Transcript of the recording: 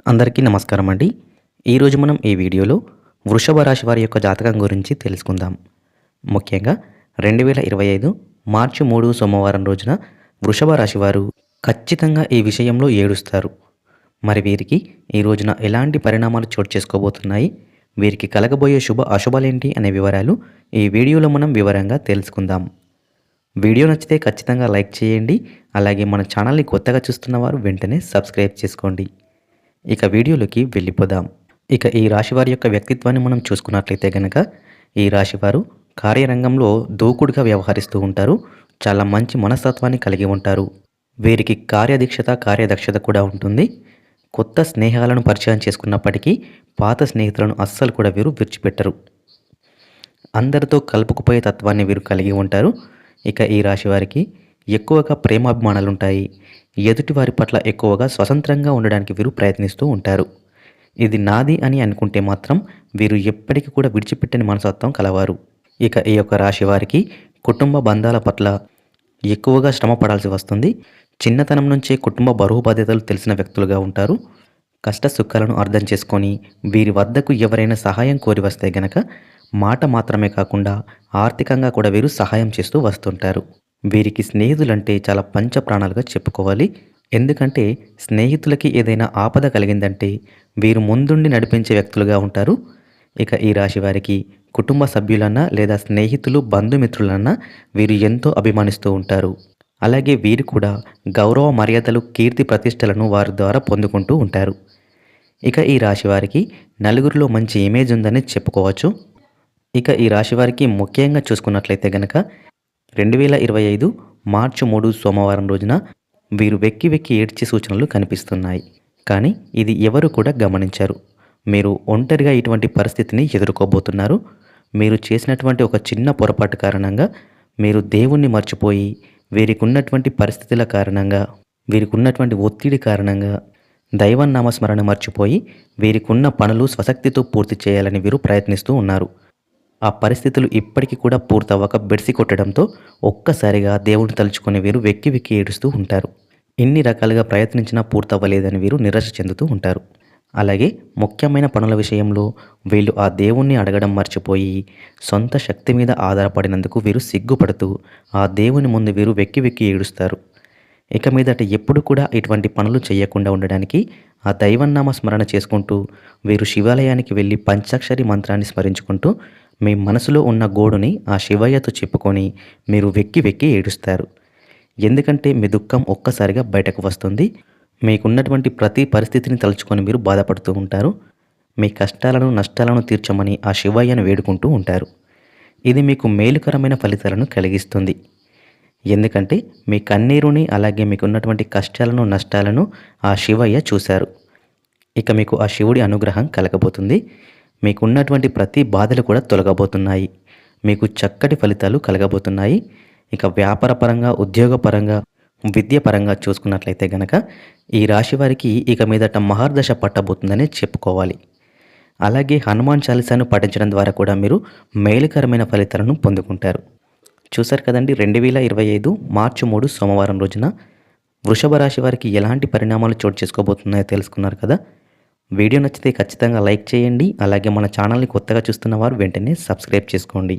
అందరికీ నమస్కారం అండి. ఈరోజు మనం ఈ వీడియోలో వృషభ రాశి వారి యొక్క జాతకం గురించి తెలుసుకుందాం. ముఖ్యంగా 2025 మార్చి 3 సోమవారం రోజున వృషభ రాశి వారు ఖచ్చితంగా ఈ విషయంలో ఏడుస్తారు. మరి వీరికి ఈ రోజున ఎలాంటి పరిణామాలు చోటు చేసుకోబోతున్నాయి, వీరికి కలగబోయే శుభ అశుభాలేంటి అనే వివరాలు ఈ వీడియోలో మనం వివరంగా తెలుసుకుందాం. వీడియో నచ్చితే ఖచ్చితంగా లైక్ చేయండి. అలాగే మన ఛానల్ని కొత్తగా చూస్తున్న వారు వెంటనే సబ్స్క్రైబ్ చేసుకోండి. ఇక వీడియోలోకి వెళ్ళిపోదాం. ఇక ఈ రాశివారి యొక్క వ్యక్తిత్వాన్ని మనం చూసుకున్నట్లయితే కనుక ఈ రాశివారు కార్యరంగంలో దూకుడుగా వ్యవహరిస్తూ ఉంటారు. చాలా మంచి మనస్తత్వాన్ని కలిగి ఉంటారు. వీరికి కార్యదీక్షత కార్యదక్షత కూడా ఉంటుంది. కొత్త స్నేహాలను పరిచయం చేసుకున్నప్పటికీ పాత స్నేహితులను అస్సలు కూడా వీరు విడిచిపెట్టరు. అందరితో కలుపుకుపోయే తత్వాన్ని వీరు కలిగి ఉంటారు. ఇక ఈ రాశి వారికి ఎక్కువగా ప్రేమాభిమానాలు ఉంటాయి. ఎదుటి వారి పట్ల ఎక్కువగా స్వతంత్రంగా ఉండడానికి వీరు ప్రయత్నిస్తూ ఉంటారు. ఇది నాది అని అనుకుంటే మాత్రం వీరు ఎప్పటికీ కూడా విడిచిపెట్టని మనస్తత్వం కలవారు. ఇక ఈ యొక్క రాశి వారికి కుటుంబ బంధాల పట్ల ఎక్కువగా శ్రమ పడాల్సి వస్తుంది. చిన్నతనం నుంచే కుటుంబ బరువు బాధ్యతలు తెలిసిన వ్యక్తులుగా ఉంటారు. కష్ట సుఖాలను అర్థం చేసుకొని వీరి వద్దకు ఎవరైనా సహాయం కోరి వస్తే గనక మాట మాత్రమే కాకుండా ఆర్థికంగా కూడా వీరు సహాయం చేస్తూ వస్తుంటారు. వీరికి స్నేహితులంటే చాలా పంచప్రాణాలుగా చెప్పుకోవాలి. ఎందుకంటే స్నేహితులకి ఏదైనా ఆపద కలిగిందంటే వీరు ముందుండి నడిపించే వ్యక్తులుగా ఉంటారు. ఇక ఈ రాశి వారికి కుటుంబ సభ్యులన్నా లేదా స్నేహితులు బంధుమిత్రులన్నా వీరు ఎంతో అభిమానిస్తూ ఉంటారు. అలాగే వీరు కూడా గౌరవ మర్యాదలు కీర్తి ప్రతిష్టలను వారి ద్వారా పొందుకుంటూ ఉంటారు. ఇక ఈ రాశి వారికి నలుగురిలో మంచి ఇమేజ్ ఉందని చెప్పుకోవచ్చు. ఇక ఈ రాశి వారికి ముఖ్యంగా చూసుకున్నట్లయితే గనక 2025 మార్చి 3 సోమవారం రోజున వీరు వెక్కి వెక్కి ఏడ్చే సూచనలు కనిపిస్తున్నాయి. కానీ ఇది ఎవరు కూడా గమనించారు. మీరు ఒంటరిగా ఇటువంటి పరిస్థితిని ఎదుర్కోబోతున్నారు. మీరు చేసినటువంటి ఒక చిన్న పొరపాటు కారణంగా మీరు దేవుణ్ణి మర్చిపోయి వీరికి ఉన్నటువంటి పరిస్థితుల కారణంగా వీరికి ఉన్నటువంటి ఒత్తిడి కారణంగా దైవనామస్మరణ మర్చిపోయి వీరికి ఉన్న పనులు స్వశక్తితో పూర్తి చేయాలని వీరు ప్రయత్నిస్తూ ఉన్నారు. ఆ పరిస్థితులు ఇప్పటికీ కూడా పూర్తవ్వక బెడిసి కొట్టడంతో ఒక్కసారిగా దేవుని తలుచుకుని వీరు వెక్కి వెక్కి ఏడుస్తూ ఉంటారు. ఇన్ని రకాలుగా ప్రయత్నించినా పూర్తవ్వలేదని వీరు నిరాశ చెందుతూ ఉంటారు. అలాగే ముఖ్యమైన పనుల విషయంలో వీళ్ళు ఆ దేవుణ్ణి అడగడం మర్చిపోయి సొంత శక్తి మీద ఆధారపడినందుకు వీరు సిగ్గుపడుతూ ఆ దేవుని ముందు వీరు వెక్కి వెక్కి ఏడుస్తారు. ఇక మీదట ఎప్పుడు కూడా ఇటువంటి పనులు చేయకుండా ఉండడానికి ఆ దైవనామ స్మరణ చేసుకుంటూ వీరు శివాలయానికి వెళ్ళి పంచాక్షరి మంత్రాన్ని స్మరించుకుంటూ మీ మనసులో ఉన్న గోడుని ఆ శివయ్యతో చెప్పుకొని మీరు వెక్కి వెక్కి ఏడుస్తారు. ఎందుకంటే మీ దుఃఖం ఒక్కసారిగా బయటకు వస్తుంది. మీకున్నటువంటి ప్రతి పరిస్థితిని తలుచుకొని మీరు బాధపడుతూ ఉంటారు. మీ కష్టాలను నష్టాలను తీర్చమని ఆ శివయ్యను వేడుకుంటూ ఉంటారు. ఇది మీకు మేలుకరమైన ఫలితాలను కలిగిస్తుంది. ఎందుకంటే మీ కన్నీరుని అలాగే మీకున్నటువంటి కష్టాలను నష్టాలను ఆ శివయ్య చూశారు. ఇక మీకు ఆ శివుడి అనుగ్రహం కలగబోతుంది. మీకున్నటువంటి ప్రతి బాధలు కూడా తొలగబోతున్నాయి. మీకు చక్కటి ఫలితాలు కలగబోతున్నాయి. ఇక వ్యాపారపరంగా ఉద్యోగపరంగా విద్యపరంగా చూసుకున్నట్లయితే గనక ఈ రాశి వారికి ఇక మీదట మహర్దశ పట్టబోతుందనే చెప్పుకోవాలి. అలాగే హనుమాన్ చాలీసాను పఠించడం ద్వారా కూడా మీరు మేలుకరమైన ఫలితాలను పొందుకుంటారు. చూశారు కదండి, 2025 మార్చి 3 సోమవారం రోజున వృషభ రాశి వారికి ఎలాంటి పరిణామాలు చోటు చేసుకోబోతున్నాయో తెలుసుకున్నారు కదా. వీడియో నచ్చితే ఖచ్చితంగా లైక్ చేయండి. అలాగే మన ఛానల్ని కొత్తగా చూస్తున్న వారు వెంటనే సబ్స్క్రైబ్ చేసుకోండి.